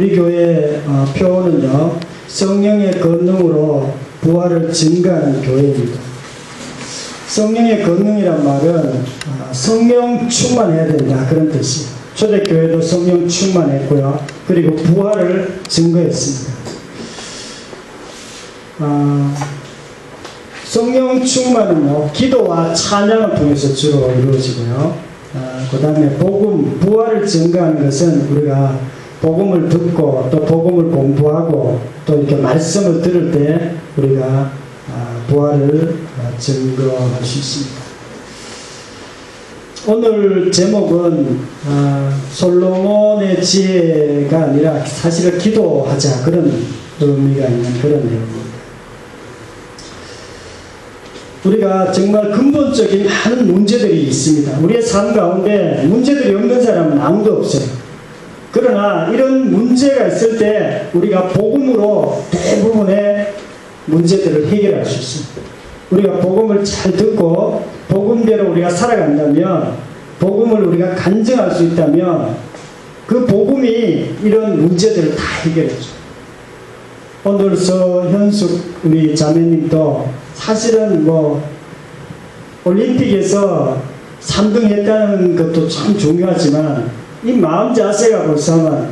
우리 교회 표어는요, 성령의 권능으로 부활을 증가하는 교회입니다. 성령의 권능이란 말은 성령 충만해야 된다, 그런 뜻이에요. 초대교회도 성령 충만했고요. 그리고 부활을 증거했습니다. 성령 충만은요, 기도와 찬양을 통해서 주로 이루어지고요. 그 다음에 복음, 부활을 증거하는 것은 우리가 복음을 듣고 또 복음을 공부하고 또 이렇게 말씀을 들을 때 우리가 부활을 증거할 수 있습니다. 오늘 제목은 솔로몬의 지혜가 아니라 사실은 기도하자, 그런 의미가 있는 그런 내용입니다. 우리가 정말 근본적인 많은 문제들이 있습니다. 우리의 삶 가운데 문제들이 없는 사람은 아무도 없어요. 그러나 이런 문제가 있을 때 우리가 복음으로 대부분의 문제들을 해결할 수 있습니다. 우리가 복음을 잘 듣고 복음대로 우리가 살아간다면, 복음을 우리가 간증할 수 있다면 그 복음이 이런 문제들을 다 해결해줘요. 오늘 서현숙 우리 자매님도 사실은 올림픽에서 3등 했다는 것도 참 중요하지만 이 마음 자세가 벌써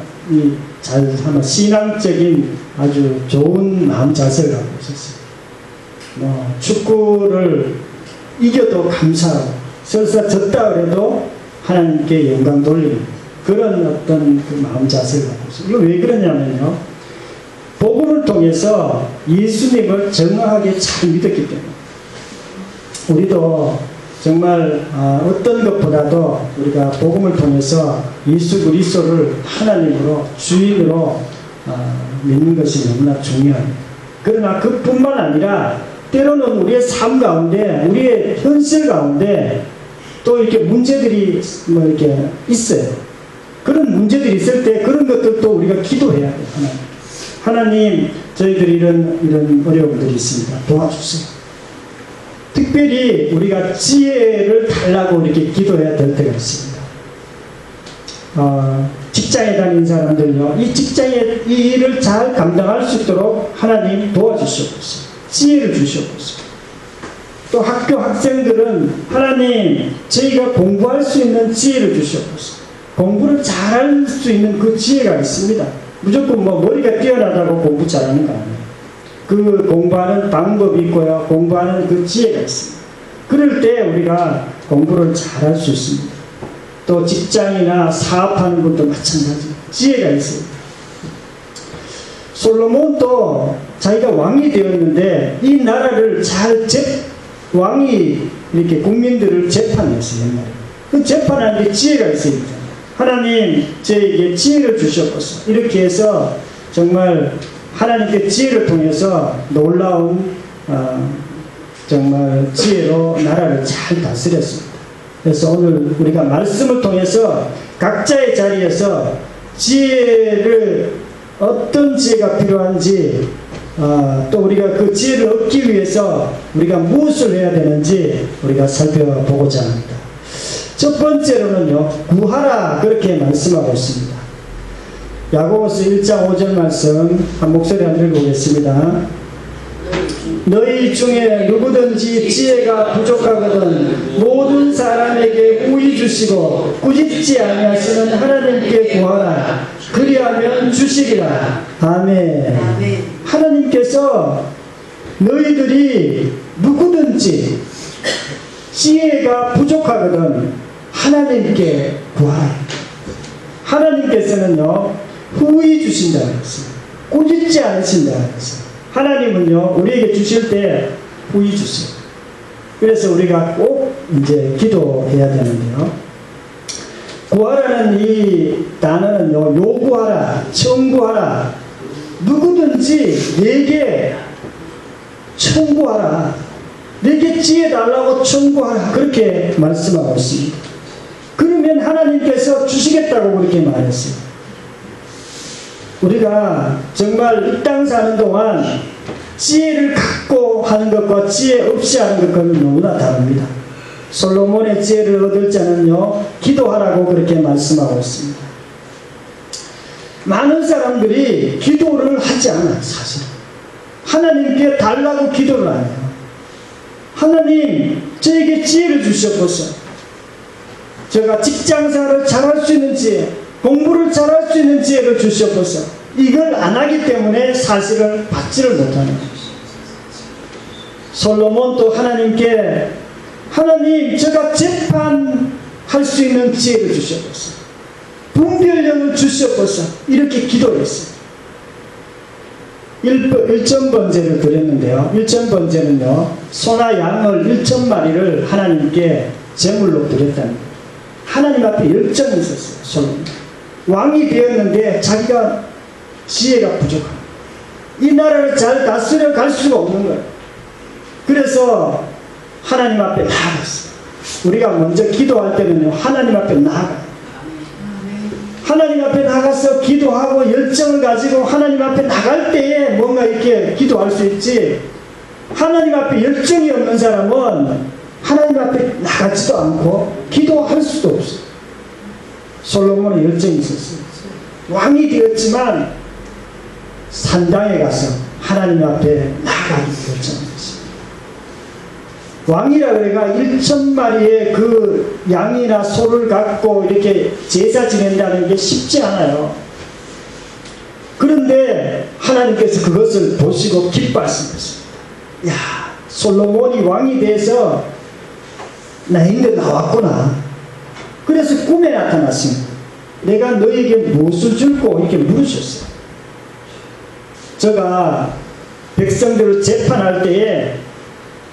아마 신앙적인 아주 좋은 마음 자세를 갖고 있었어요. 축구를 이겨도 감사하고, 설사 졌다 그래도 하나님께 영광 돌리는 그런 어떤 그 마음 자세를 갖고 있어요. 이거 왜 그러냐면요, 복음을 통해서 예수님을 정확하게 잘 믿었기 때문에. 우리도 정말 어떤 것보다도 우리가 복음을 통해서 예수 그리스도를 하나님으로, 주인으로 믿는 것이 너무나 중요합니다. 그러나 그뿐만 아니라 때로는 우리의 삶 가운데, 우리의 현실 가운데 또 이렇게 문제들이 이렇게 있어요. 그런 문제들이 있을 때 그런 것들도 우리가 기도해야 돼요. 하나님, 저희들이 이런 어려움들이 있습니다. 도와주세요. 특별히 우리가 지혜를 달라고 이렇게 기도해야 될 때가 있습니다. 직장에 다니는 사람들요, 이 직장의 이 일을 잘 감당할 수 있도록 하나님 도와주시옵소서. 지혜를 주시옵소서. 또 학교 학생들은 하나님, 저희가 공부할 수 있는 지혜를 주시옵소서. 공부를 잘할 수 있는 그 지혜가 있습니다. 무조건 머리가 뛰어나다고 공부 잘하는 거 아니에요. 그 공부하는 방법이 있고요, 공부하는 그 지혜가 있습니다. 그럴 때 우리가 공부를 잘할 수 있습니다. 또 직장이나 사업하는 것도 마찬가지 지혜가 있습니다. 솔로몬도 자기가 왕이 되었는데 이 나라를 왕이 이렇게 국민들을 재판했어요. 옛날에. 그 재판하는 데 지혜가 있습니다. 하나님, 저에게 지혜를 주셨소서. 이렇게 해서 정말 하나님께 지혜를 통해서 놀라운 정말 지혜로 나라를 잘 다스렸습니다. 그래서 오늘 우리가 말씀을 통해서 각자의 자리에서 지혜를, 어떤 지혜가 필요한지, 또 우리가 그 지혜를 얻기 위해서 우리가 무엇을 해야 되는지 우리가 살펴보고자 합니다. 첫 번째로는요, 구하라, 그렇게 말씀하고 있습니다. 야고보서 1장 5절 말씀 한 목소리 한번 읽어보겠습니다. 너희 중에 누구든지 지혜가 부족하거든 모든 사람에게 후히 주시고 꾸짖지 아니하시는 하나님께 구하라. 그리하면 주시리라. 아멘. 하나님께서 너희들이 누구든지 지혜가 부족하거든 하나님께 구하라. 하나님께서는요, 후히 주신다고 했어요. 꾸짖지 않으신다고 했어요. 하나님은요, 우리에게 주실 때 후히 주세요. 그래서 우리가 꼭 이제 기도해야 되는데요. 구하라는 이 단어는요, 요구하라, 청구하라, 누구든지 내게 청구하라, 내게 지혜 달라고 청구하라, 그렇게 말씀하고 있습니다. 그러면 하나님께서 주시겠다고 그렇게 말했어요. 우리가 정말 이 땅 사는 동안 지혜를 갖고 하는 것과 지혜 없이 하는 것과는 너무나 다릅니다. 솔로몬의 지혜를 얻을 자는요, 기도하라고 그렇게 말씀하고 있습니다. 많은 사람들이 기도를 하지 않아요. 사실 하나님께 달라고 기도를 안 해요. 하나님 저에게 지혜를 주셔서 제가 직장생활을 잘할 수 있는 지혜, 공부를 잘할 수 있는 지혜를 주셔서 이걸 안 하기 때문에 사실은 받지를 못하는 거예요. 솔로몬도 하나님께 하나님 제가 재판할 수 있는 지혜를 주셔서 분별력을 주셔서 이렇게 기도했어요. 1,000번제를 드렸는데요. 1,000번제는요 소나 양을 1,000마리를 하나님께 제물로 드렸다는 거예요. 하나님 앞에 열정이 있었어요. 솔로몬 왕이 되었는데 자기가 지혜가 부족합니다. 이 나라를 잘 다스려 갈 수가 없는 거예요. 그래서 하나님 앞에 나아갔어요. 우리가 먼저 기도할 때는요 하나님 앞에 나아가요. 하나님 앞에 나가서 기도하고 열정을 가지고 하나님 앞에 나갈 때에 뭔가 이렇게 기도할 수 있지, 하나님 앞에 열정이 없는 사람은 하나님 앞에 나가지도 않고 기도할 수도 없어요. 솔로몬은 열정이 있었어요. 왕이 되었지만 산당에 가서 하나님 앞에 나가기 결정했어요. 왕이라 그래가 1,000마리의 그 양이나 소를 갖고 이렇게 제사 지낸다는 게 쉽지 않아요. 그런데 하나님께서 그것을 보시고 기뻐하시면서 야 솔로몬이 왕이 돼서 나인데 나왔구나. 그래서 꿈에 나타났습니다. 내가 너에게 무엇을 줄고 이렇게 물으셨어요. 제가 백성들을 재판할 때에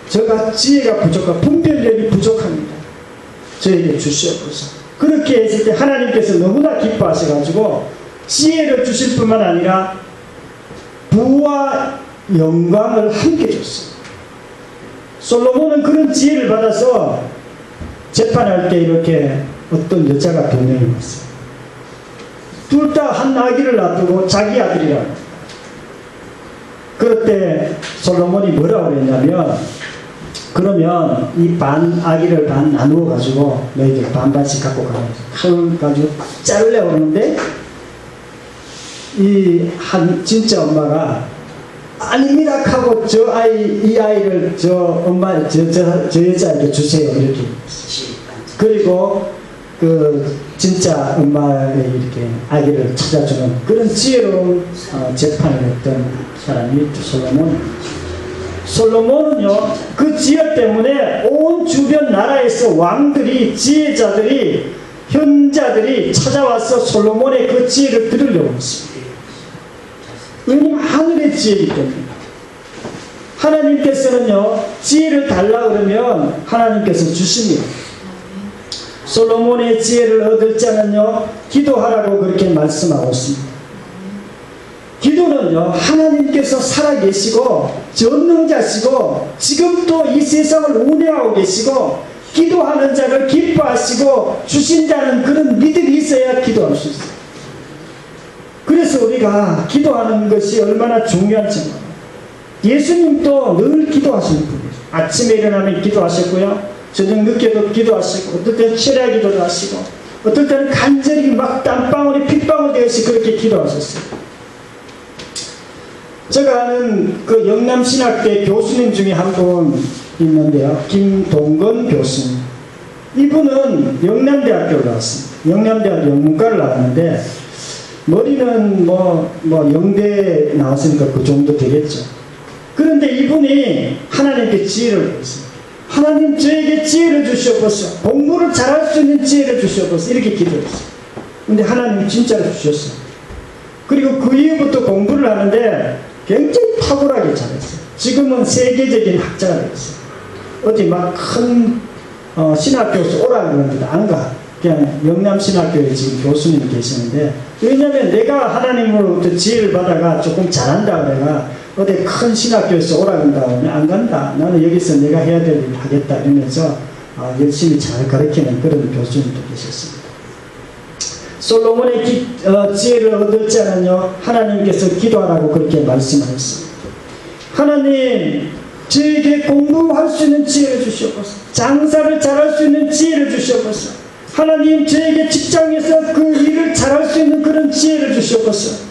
제가 지혜가 부족하고 분별력이 부족합니다. 저에게 주시옵소서. 그렇게 했을 때 하나님께서 너무나 기뻐하셔가지고 지혜를 주실 뿐만 아니라 부와 영광을 함께 줬어요. 솔로몬은 그런 지혜를 받아서 재판할 때 이렇게 어떤 여자가 2명이 왔어요. 둘 다 한 아기를 놔두고 자기 아들이라고. 그럴 때 솔로몬이 뭐라고 그랬냐면 그러면 이 반 아기를 반 나누어 가지고 너희들 반반씩 갖고 가면서 칼을 가지고 자르려고 하는데 이 한 진짜 엄마가 아닙니다 하고 이 아이를 엄마 저 여자에게 주세요 이렇게. 그리고 그 진짜 엄마의 이렇게 아기를 찾아주는 그런 지혜로운 재판을 했던 사람이 솔로몬은요 그 지혜 때문에 온 주변 나라에서 왕들이 지혜자들이 현자들이 찾아와서 솔로몬의 그 지혜를 들으려고 했습니다. 왜냐하면 하늘의 지혜이기 때문에 하나님께서는요 지혜를 달라 그러면 하나님께서 주십니다. 솔로몬의 지혜를 얻을 자는요 기도하라고 그렇게 말씀하고 있습니다. 기도는요 하나님께서 살아계시고 전능자시고 지금도 이 세상을 운행하고 계시고 기도하는 자를 기뻐하시고 주신다는 그런 믿음이 있어야 기도할 수 있어요. 그래서 우리가 기도하는 것이 얼마나 중요한지 몰라요. 예수님도 늘 기도하시는 분이에요. 아침에 일어나면 기도하셨고요 저녁 늦게도 기도하시고 어떨 때는 철야 기도도 하시고 어떨 때는 간절히 막 땀방울이 핏방울 되듯이 그렇게 기도하셨어요. 제가 아는 그 영남신학대 교수님 중에 한 분 있는데요. 김동건 교수님. 이분은 영남대학교를 나왔습니다. 영남대학 영문과를 나왔는데 머리는 뭐 영대 나왔으니까 그 정도 되겠죠. 그런데 이분이 하나님께 지혜를 구했습니다. 하나님 저에게 지혜를 주시옵소서. 공부를 잘할 수 있는 지혜를 주시옵소서. 이렇게 기도했어요. 근데 하나님이 진짜로 주셨어요. 그리고 그 이후부터 공부를 하는데 굉장히 탁월하게 잘했어요. 지금은 세계적인 학자가 되었어요. 어디 막 큰 신학교에서 오라 그러는데 안 가. 그냥 영남신학교에 지금 교수님이 계시는데 왜냐하면 내가 하나님으로부터 지혜를 받아가 조금 잘한다 그래가 어디 큰 신학교에서 오라 그런다 하면 안 간다. 나는 여기서 내가 해야 될 일을 하겠다 이러면서 열심히 잘 가르치는 그런 교수님도 계셨습니다. 솔로몬의 지혜를 얻을 자는요 하나님께서 기도하라고 그렇게 말씀하셨습니다. 하나님 저에게 공부할 수 있는 지혜를 주시옵소서. 장사를 잘할 수 있는 지혜를 주시옵소서. 하나님 저에게 직장에서 그 일을 잘할 수 있는 그런 지혜를 주시옵소서.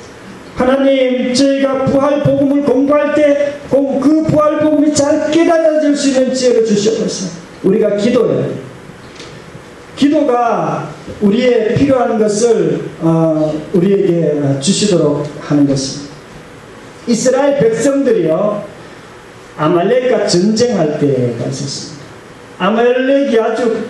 하나님 저희가 부활 복음을 공부할 때 그 부활 복음이 잘 깨달아질 수 있는 지혜를 주시옵소서. 우리가 기도해요. 기도가 우리의 필요한 것을 우리에게 주시도록 하는 것입니다. 이스라엘 백성들이요, 아말렉과 전쟁할 때가 있었습니다. 아말렉이 아주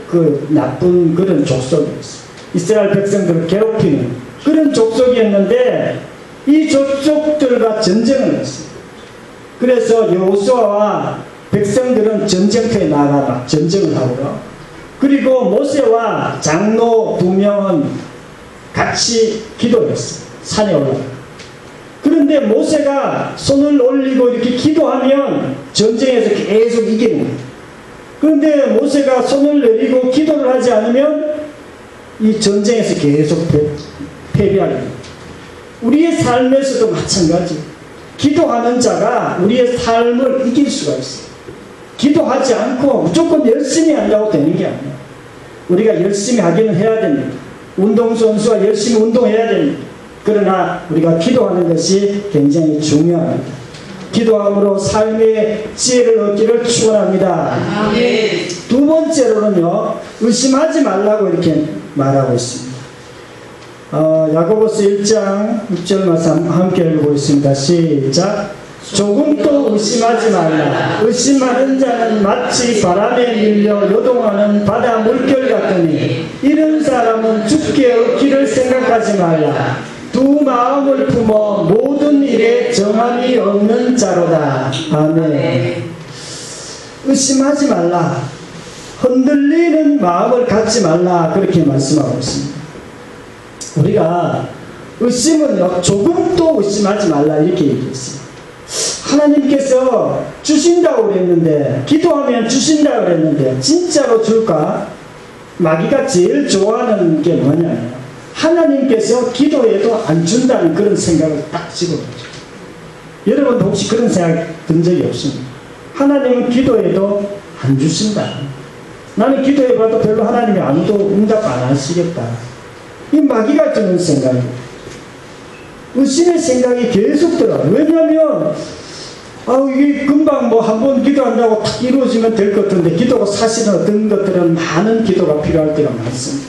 나쁜 그런 족속이었어요. 이스라엘 백성들을 괴롭히는 그런 족속이었는데 이 족속들과 전쟁을 했어요. 그래서 여호수아와 백성들은 전쟁터에 나가 막 전쟁을 하고요. 그리고 모세와 장로 2명은 같이 기도했어요. 산에 올라가. 그런데 모세가 손을 올리고 이렇게 기도하면 전쟁에서 계속 이기는 거예요. 그런데 모세가 손을 내리고 기도를 하지 않으면 이 전쟁에서 계속 패배하게 됩니다. 우리의 삶에서도 마찬가지. 기도하는 자가 우리의 삶을 이길 수가 있어요. 기도하지 않고 무조건 열심히 한다고 되는 게 아니에요. 우리가 열심히 하기는 해야 됩니다. 운동선수가 열심히 운동해야 됩니다. 그러나 우리가 기도하는 것이 굉장히 중요합니다. 기도함으로 삶의 지혜를 얻기를 축원합니다. 아멘. 두 번째로는요, 의심하지 말라고 이렇게 말하고 있습니다. 야고보서 1장 6절 말씀 함께 읽어보겠습니다. 시작. 조금도 의심하지 말라. 의심하는 자는 마치 바람에 밀려 요동하는 바다 물결 같으니 이런 사람은 죽게 얻기를 생각하지 말라. 두 마음을 품어 모든 일에 정함이 없는 자로다. 아멘. 의심하지 말라. 흔들리는 마음을 갖지 말라. 그렇게 말씀하고 있습니다. 우리가 의심은요, 조금도 의심하지 말라 이렇게 얘기했어요. 하나님께서 주신다고 그랬는데, 기도하면 주신다고 그랬는데 진짜로 줄까? 마귀가 제일 좋아하는 게 뭐냐면 하나님께서 기도해도 안 준다는 그런 생각을 딱 집어넣죠. 여러분 혹시 그런 생각 든 적이 없습니까? 하나님은 기도해도 안 주신다. 나는 기도해봐도 별로 하나님이 아무도 응답 안 하시겠다. 이 마귀가 드는 생각이에요. 의심의 생각이 계속 들어요. 왜냐하면 이게 금방 한 번 기도한다고 탁 이루어지면 될 것 같은데, 기도가 사실은 어떤 것들은 많은 기도가 필요할 때가 많습니다.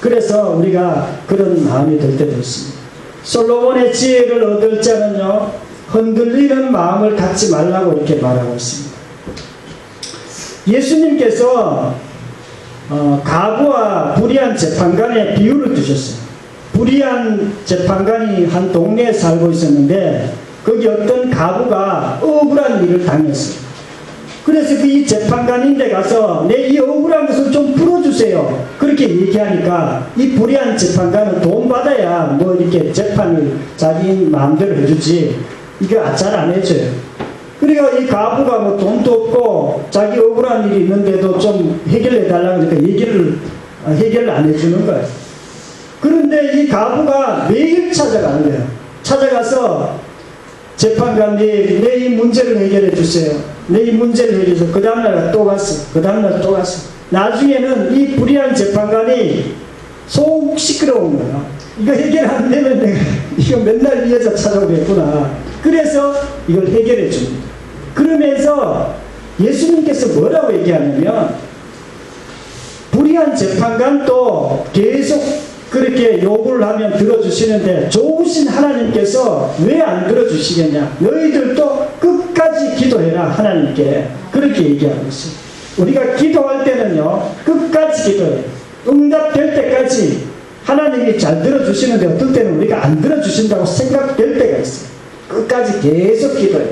그래서 우리가 그런 마음이 들 때도 있습니다. 솔로몬의 지혜를 얻을 자는요, 흔들리는 마음을 갖지 말라고 이렇게 말하고 있습니다. 예수님께서 가부와 불의한 재판관의 비유를 두셨어요. 불의한 재판관이 한 동네에 살고 있었는데 거기 어떤 가부가 억울한 일을 당했어요. 그래서 이 재판관인데 가서 내 이 억울한 것을 좀 풀어주세요. 그렇게 얘기하니까 이 불의한 재판관은 돈 받아야 이렇게 재판을 자기 마음대로 해주지 이거 잘 안 해줘요. 그러니까 이 가부가 돈도 없고 자기 억울한 일이 있는데도 좀 해결해달라고 하니까 해결을 안 해주는 거예요. 그런데 이 가부가 매일 찾아가는 거예요. 찾아가서 재판관님, 내 이 문제를 해결해 주세요. 내 이 문제를 해결해서 그 다음날 또 갔어. 그 다음날 또 갔어. 나중에는 이 불의한 재판관이 속 시끄러운 거예요. 이거 해결 안 되면 내가 이거 맨날 이 여자 찾아오겠구나. 그래서 이걸 해결해 줍니다. 그러면서 예수님께서 뭐라고 얘기하냐면, 불의한 재판관도 계속 그렇게 요구를 하면 들어주시는데 좋으신 하나님께서 왜 안 들어주시겠냐? 너희들도 끝까지 기도해라 하나님께. 그렇게 얘기하고 있어요. 우리가 기도할 때는요, 끝까지 기도해요. 응답될 때까지 하나님이 잘 들어주시는데 어떨 때는 우리가 안 들어주신다고 생각될 때가 있어요. 끝까지 계속 기도해요.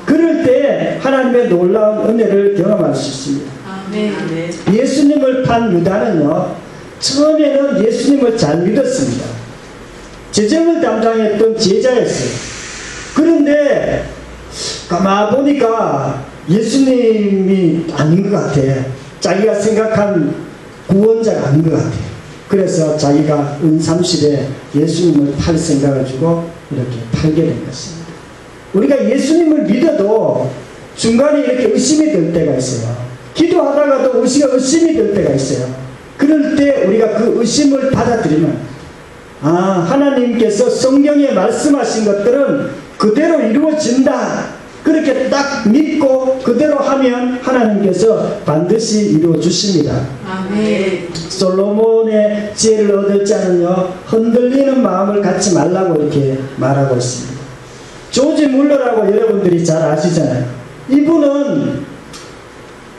그럴 때 하나님의 놀라운 은혜를 경험할 수 있습니다. 아멘. 예수님을 판 유다는요, 처음에는 예수님을 잘 믿었습니다. 재정을 담당했던 제자였어요. 그런데 가만 보니까 예수님이 아닌 것 같아. 자기가 생각한 구원자가 아닌 것 같아. 그래서 자기가 은30에 예수님을 팔 생각을 주고 이렇게 팔게 된 것입니다. 우리가 예수님을 믿어도 중간에 이렇게 의심이 들 때가 있어요. 기도하다가도 의심이 들 때가 있어요. 그럴 때 우리가 그 의심을 받아들이면, 하나님께서 성경에 말씀하신 것들은 그대로 이루어진다. 그렇게 딱 믿고 그대로 하면 하나님께서 반드시 이루어 주십니다. 아멘. 솔로몬의 지혜를 얻을 자는요, 흔들리는 마음을 갖지 말라고 이렇게 말하고 있습니다. 조지 물러라고 여러분들이 잘 아시잖아요. 이분은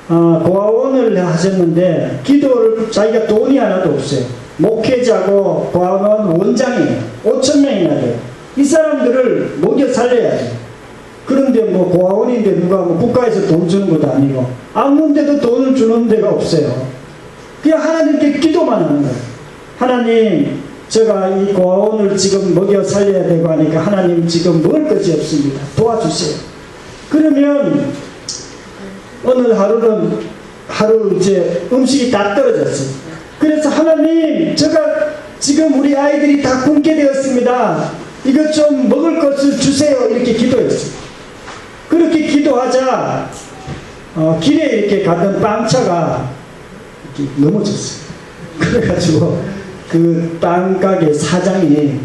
고아원을 하셨는데 기도를 자기가 돈이 하나도 없어요. 목회자고 고아원 원장이에요. 5,000명이나 돼요. 이 사람들을 먹여 살려야죠. 그런데 뭐 고아원인데 누가 뭐 국가에서 돈 주는 것도 아니고 아무데도 돈을 주는 데가 없어요. 그냥 하나님께 기도만 하는 거예요. 하나님, 제가 이 고아원을 지금 먹여 살려야 되고 하니까 하나님 지금 먹을 것이 없습니다. 도와주세요. 그러면 어느 하루 이제 음식이 다 떨어졌어요. 그래서 하나님, 제가 지금 우리 아이들이 다 굶게 되었습니다. 이것 좀 먹을 것을 주세요. 이렇게 기도했어요. 그렇게 기도하자 길에 이렇게 가던 빵차가 이렇게 넘어졌어요. 그래가지고 그 빵가게 사장이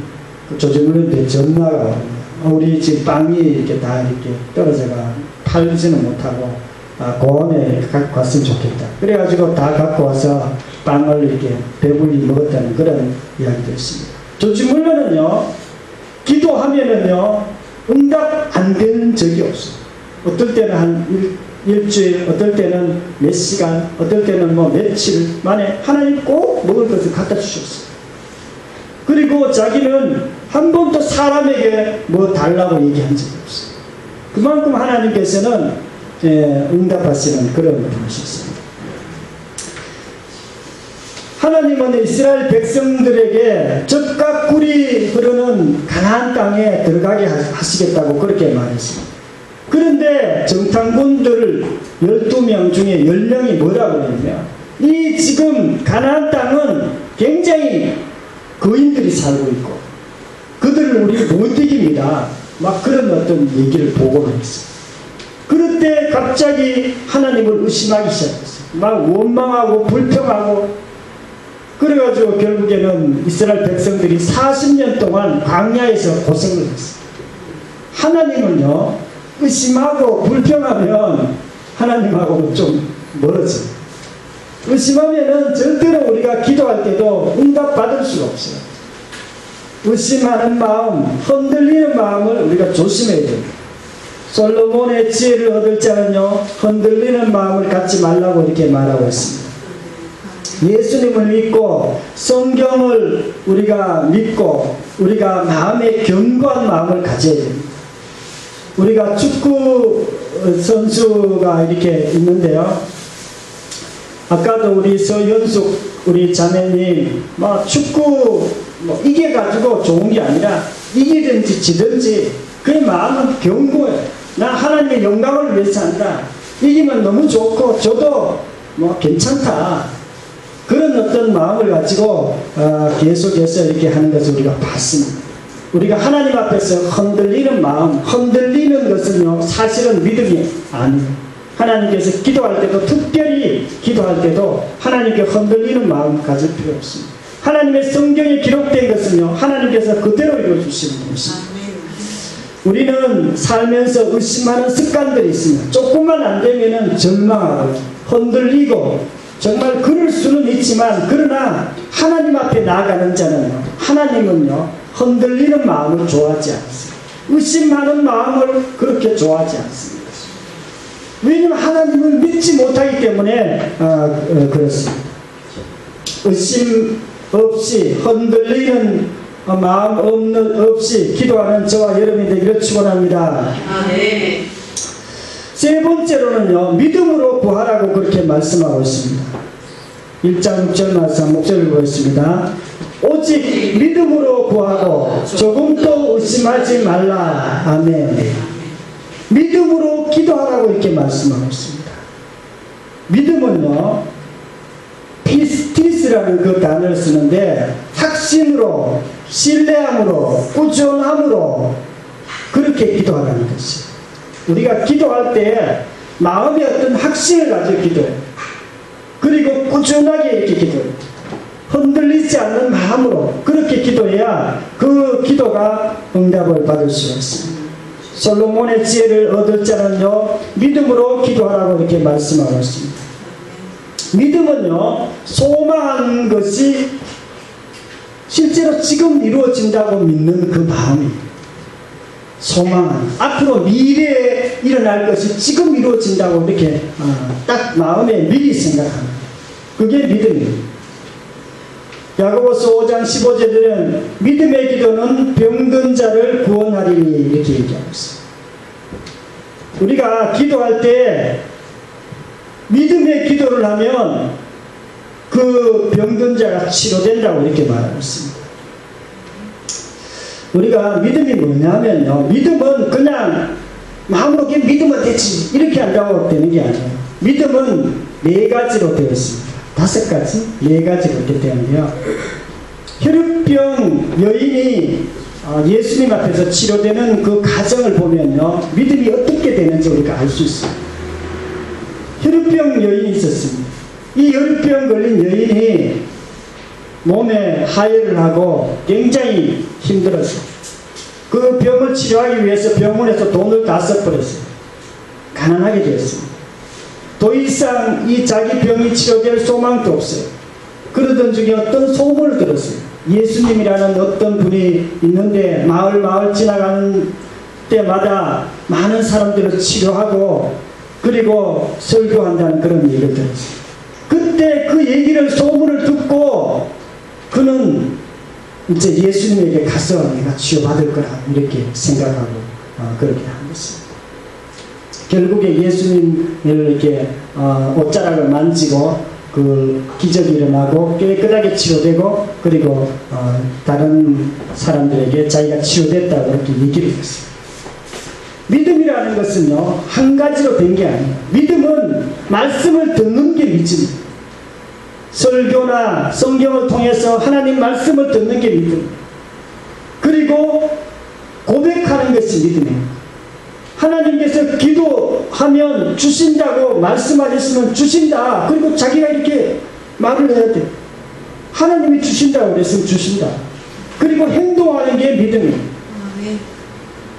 조정물한테 전화가 우리 집 빵이 이렇게 다 이렇게 떨어져가 팔지는 못하고 고원에 갖고 갔으면 좋겠다. 그래가지고 다 갖고 와서 빵을 이렇게 배불리 먹었다는 그런 이야기도 있습니다. 조정물은요, 기도하면은요, 응답 안 된 적이 없어요. 어떨 때는 한 일주일, 어떨 때는 몇 시간, 어떨 때는 뭐 며칠 만에 하나님 꼭 먹을 것을 갖다 주셨어요. 그리고 자기는 한 번도 사람에게 뭐 달라고 얘기한 적이 없어요. 그만큼 하나님께서는 응답하시는 그런 분이셨습니다. 하나님은 이스라엘 백성들에게 젖과 꿀이 흐르는 가나안 땅에 들어가게 하시겠다고 그렇게 말했습니다. 그런데 정탐꾼들 12명 중에 10명이 뭐라고 하냐면, 이 지금 가나안 땅은 굉장히 거인들이 살고 있고 그들을 우리 못 이깁니다. 막 그런 어떤 얘기를 보고를 했어요. 그럴 때 갑자기 하나님을 의심하기 시작했어요. 막 원망하고 불평하고. 그래가지고 결국에는 이스라엘 백성들이 40년 동안 광야에서 고생을 했어요. 하나님은요, 의심하고 불평하면 하나님하고는 좀 멀어져요. 의심하면은 절대로 우리가 기도할 때도 응답받을 수가 없어요. 의심하는 마음, 흔들리는 마음을 우리가 조심해야 됩니다. 솔로몬의 지혜를 얻을 자는요, 흔들리는 마음을 갖지 말라고 이렇게 말하고 있습니다. 예수님을 믿고 성경을 우리가 믿고 우리가 마음에 견고한 마음을 가져야 됩니다. 우리가 축구 선수가 이렇게 있는데요, 아까도 우리 서연숙 우리 자매님 축구 이겨가지고 좋은 게 아니라 이기든지 지든지 그의 마음은 견고해요. 나 하나님의 영광을 위해서 한다. 이기면 너무 좋고 저도 괜찮다. 그런 어떤 마음을 가지고 계속해서 이렇게 하는 것을 우리가 봤습니다. 우리가 하나님 앞에서 흔들리는 마음, 흔들리는 것은요, 사실은 믿음이 아니에요. 하나님께서 기도할 때도, 특별히 기도할 때도 하나님께 흔들리는 마음 가질 필요 없습니다. 하나님의 성경에 기록된 것은요, 하나님께서 그대로 이루어주시는 것입니다. 우리는 살면서 의심하는 습관들이 있습니다. 조금만 안 되면은 절망하고 흔들리고 정말 그럴 수는 있지만, 그러나 하나님 앞에 나아가는 자는요, 하나님은요, 흔들리는 마음을 좋아하지 않습니다. 의심하는 마음을 그렇게 좋아하지 않습니다. 왜냐하면 하나님을 믿지 못하기 때문에 그렇습니다. 의심 없이 흔들리는 마음 없이 기도하는 저와 여러분이 되기를 축원합니다. 아멘. 세 번째로는요, 믿음으로 구하라고 그렇게 말씀하고 있습니다. 1장 6절 말씀 목소리 보겠습니다. 오직 믿음으로 구하고 조금도 의심하지 말라. 아멘. 믿음으로 기도하라고 이렇게 말씀하고 있습니다. 믿음은요, 피스티스라는 그 단어를 쓰는데 확신으로, 신뢰함으로, 꾸준함으로 그렇게 기도하라는 것이에요. 우리가 기도할 때 마음의 어떤 확신을 가지고 기도해요. 그 그리고 꾸준하게 이렇게 기도해요. 흔들리지 않는 마음으로 그렇게 기도해야 그 기도가 응답을 받을 수가 있습니다. 솔로몬의 지혜를 얻을 자는요 믿음으로 기도하라고 이렇게 말씀하고 있습니다. 믿음은요 소망하는 것이 실제로 지금 이루어진다고 믿는 그 마음입니다. 소망하는 앞으로 미래에 일어날 것이 지금 이루어진다고 이렇게 딱 마음에 미리 생각하는 그게 믿음입니다. 야고보서 5장 15절에는 믿음의 기도는 병든 자를 구원하리니 이렇게 얘기하고 있어요. 우리가 기도할 때 믿음의 기도를 하면 그 병든 자가 치료된다고 이렇게 말하고 있습니다. 우리가 믿음이 뭐냐면요 믿음은 그냥 마음으로 그냥 믿으면 되지 이렇게 한다고 되는 게 아니에요. 믿음은 4가지로 되어 있습니다. 5가지? 4가지로 이렇게 되는데요. 혈육병 여인이 예수님 앞에서 치료되는 그 과정을 보면요 믿음이 어떻게 되는지 우리가 알 수 있어요. 혈육병 여인이 있었습니다. 이 혈육병 걸린 여인이 몸에 하혈을 하고 굉장히 힘들었어요. 그 병을 치료하기 위해서 병원에서 돈을 다 써버렸어요. 가난하게 되었습니다. 더 이상 이 자기 병이 치료될 소망도 없어요. 그러던 중에 어떤 소문을 들었어요. 예수님이라는 어떤 분이 있는데 마을 지나가는 때마다 많은 사람들을 치료하고 그리고 설교한다는 그런 얘기를 들었어요. 그때 그 얘기를 소문을 듣고 그는 이제 예수님에게 가서 내가 치유받을 거라 이렇게 생각하고 그렇게 한 것입니다. 결국에 예수님을 이렇게 옷자락을 만지고 그 기적이 일어나고 깨끗하게 치료되고 그리고 다른 사람들에게 자기가 치유됐다고 이렇게 얘기를 했어요. 믿음이라는 것은요 한 가지로 된 게 아니에요. 믿음은 말씀을 듣는 게 믿음입니다. 설교나 성경을 통해서 하나님 말씀을 듣는 게 믿음. 그리고 고백하는 것이 믿음이에요. 하나님께서 기도하면 주신다고 말씀하셨으면 주신다. 그리고 자기가 이렇게 말을 해야 돼. 하나님이 주신다고 그랬으면 주신다. 그리고 행동하는 게 믿음이에요.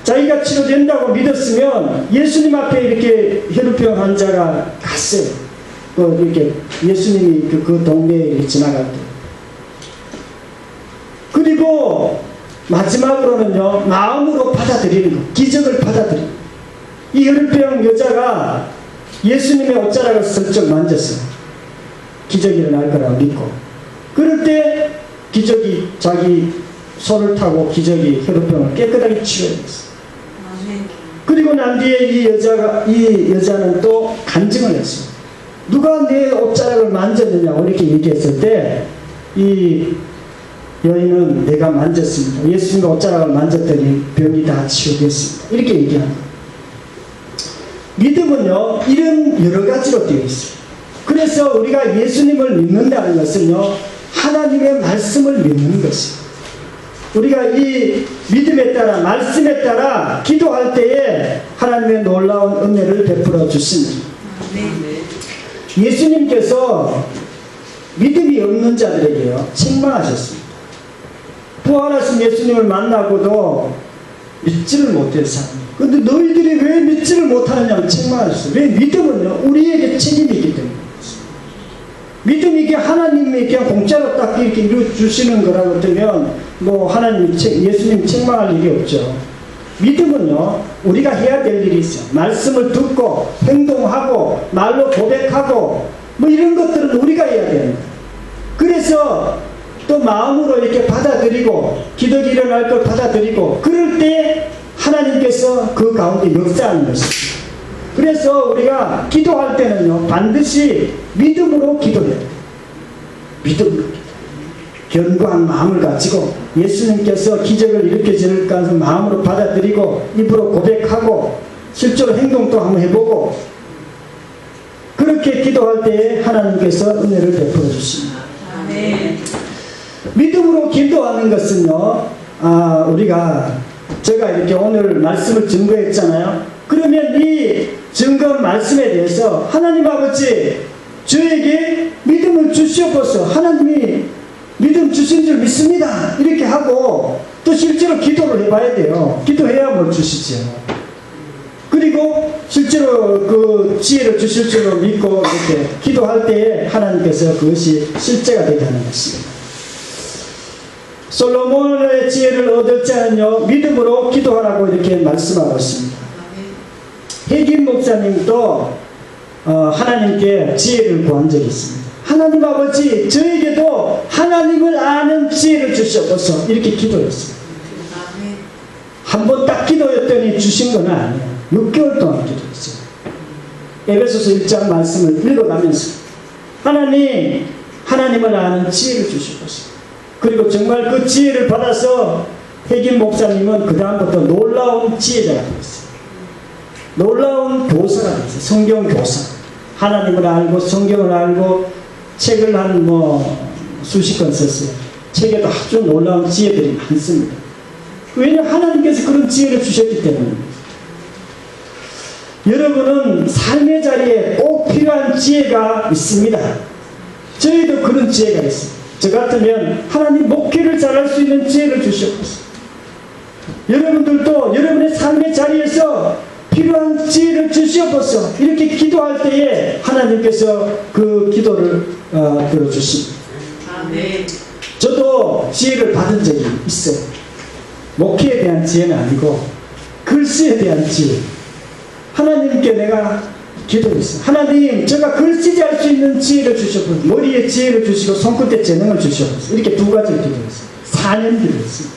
자기가 치료된다고 믿었으면 예수님 앞에 이렇게 혈우병 환자가 갔어요. 이렇게 예수님이 그 동네에 지나갈 때. 그리고 마지막으로는요 마음으로 받아들이는 것, 기적을 받아들이는 것. 이 혈우병 여자가 예수님의 옷자락을 슬쩍 만졌어요. 기적이 일어날 거라고 믿고. 그럴 때 기적이 자기 손을 타고 기적이 혈우병을 깨끗하게 치료했어요. 그리고 난 뒤에 이 여자는 또 간증을 했어요. 누가 내 옷자락을 만졌느냐고 이렇게 얘기했을 때 이 여인은 내가 만졌습니다. 예수님의 옷자락을 만졌더니 병이 다 치유됐습니다. 이렇게 얘기합니다. 믿음은요 이런 여러 가지로 되어 있어요. 그래서 우리가 예수님을 믿는다는 것은요 하나님의 말씀을 믿는 것이에요. 우리가 이 믿음에 따라 말씀에 따라 기도할 때에 하나님의 놀라운 은혜를 베풀어 주십니다. 예수님께서 믿음이 없는 자들에게요 책망하셨습니다. 부활하신 예수님을 만나고도 믿지를 못할 사람. 그런데 너희들이 왜 믿지를 못하느냐고 책망하셨어요. 왜? 믿음은요 우리에게 책임이 있기 때문에. 믿음이 이게 하나님이 그냥 공짜로 딱 이렇게 이루어주시는 거라고 하면 뭐 하나님 예수님 책망할 일이 없죠. 믿음은요 우리가 해야 될 일이 있어요. 말씀을 듣고 행동하고 말로 고백하고 뭐 이런 것들은 우리가 해야 됩니다. 그래서 또 마음으로 이렇게 받아들이고 기적이 일어날 걸 받아들이고 그럴 때 하나님께서 그 가운데 역사하는 것입니다. 그래서 우리가 기도할 때는요 반드시 믿음으로 기도해야 돼요. 믿음으로 견고한 마음을 가지고 예수님께서 기적을 일으켜줄 것을 마음으로 받아들이고 입으로 고백하고 실제로 행동도 한번 해보고 그렇게 기도할 때에 하나님께서 은혜를 베풀어 주십니다. 믿음으로 기도하는 것은요 우리가 제가 이렇게 오늘 말씀을 증거했잖아요. 그러면 이 증거 말씀에 대해서 하나님 아버지 저에게 믿음을 주시옵소서. 하나님이 믿음 주신 줄 믿습니다. 이렇게 하고 또 실제로 기도를 해봐야 돼요. 기도해야 뭘 주시죠. 그리고 실제로 그 지혜를 주실 줄로 믿고 이렇게 기도할 때에 하나님께서 그것이 실제가 되게 하는 것입니다. 솔로몬의 지혜를 얻을 자는요, 믿음으로 기도하라고 이렇게 말씀하고 있습니다. 혜김 목사님도 하나님께 지혜를 구한 적이 있습니다. 하나님 아버지, 저에게도 하나님을 아는 지혜를 주시옵소서. 이렇게 기도했습니다. 한 번 딱 기도했더니 주신 건 아니에요. 6개월 동안 기도했어요. 에베소서 1장 말씀을 읽어가면서 하나님을 아는 지혜를 주시옵소서. 그리고 정말 그 지혜를 받아서 혜김 목사님은 그 다음부터 놀라운 지혜자가 되었어요. 놀라운 교사가 되었어요. 성경 교사. 하나님을 알고 성경을 알고 책을 한 수십 권 썼어요. 책에도 아주 놀라운 지혜들이 많습니다. 왜냐하면 하나님께서 그런 지혜를 주셨기 때문입니다. 여러분은 삶의 자리에 꼭 필요한 지혜가 있습니다. 저희도 그런 지혜가 있습니다. 저 같으면 하나님 목회를 잘할 수 있는 지혜를 주시옵소서. 여러분들도 여러분의 삶의 자리에서 필요한 지혜를 주시옵소서. 이렇게 기도할 때에 하나님께서 그 기도를 들어주십니다. 아멘. 저도 지혜를 받은 적이 있어요. 목회에 대한 지혜는 아니고 글씨에 대한 지혜. 하나님께 내가 기도했어요. 하나님, 제가 글쓰기 할 수 있는 지혜를 주셨고 머리에 지혜를 주시고 손끝에 재능을 주셨어요. 이렇게 두 가지를 기도했어요. 4년 기도했어요.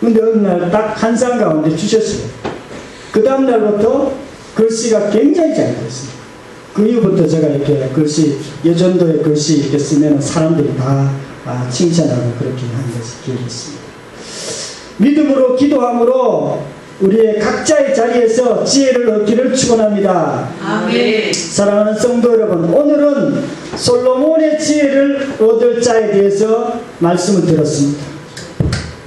근데 어느 날 딱 한상 가운데 주셨어요. 그 다음 날부터 글씨가 굉장히 잘 됐어요. 그 이후부터 제가 이렇게 글씨, 여전도의 글씨 이렇게 쓰면 사람들이 다 칭찬하고 그렇게 하는 것이 기억이 있습니다. 믿음으로 기도함으로 우리의 각자의 자리에서 지혜를 얻기를 축원합니다. 아멘. 사랑하는 성도 여러분, 오늘은 솔로몬의 지혜를 얻을 자에 대해서 말씀을 드렸습니다.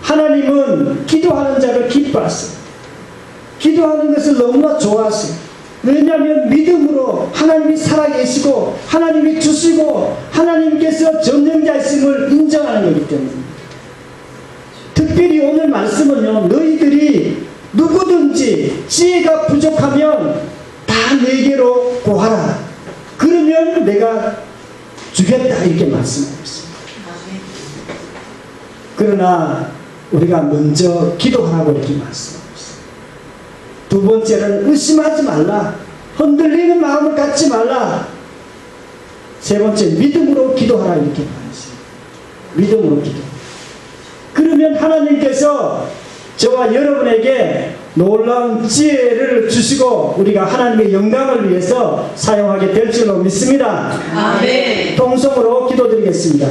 하나님은 기도하는 자를 기뻐하세요. 기도하는 것을 너무나 좋아하세요. 왜냐하면 믿음으로 하나님이 살아계시고 하나님이 주시고 하나님께서 전능자이심을 인정하는 거기 때문입니다. 특별히 오늘 말씀은요, 너희들이 누구든지 지혜가 부족하면 다 내게로 구하라. 그러면 내가 주겠다. 이렇게 말씀하고 있습니다. 그러나 우리가 먼저 기도하라고 이렇게 말씀하고 있습니다. 두 번째는 의심하지 말라. 흔들리는 마음을 갖지 말라. 세 번째, 믿음으로 기도하라. 이렇게 말했어요. 믿음으로 기도. 그러면 하나님께서 저와 여러분에게 놀라운 지혜를 주시고 우리가 하나님의 영광을 위해서 사용하게 될 줄로 믿습니다. 아멘. 통성으로 기도드리겠습니다.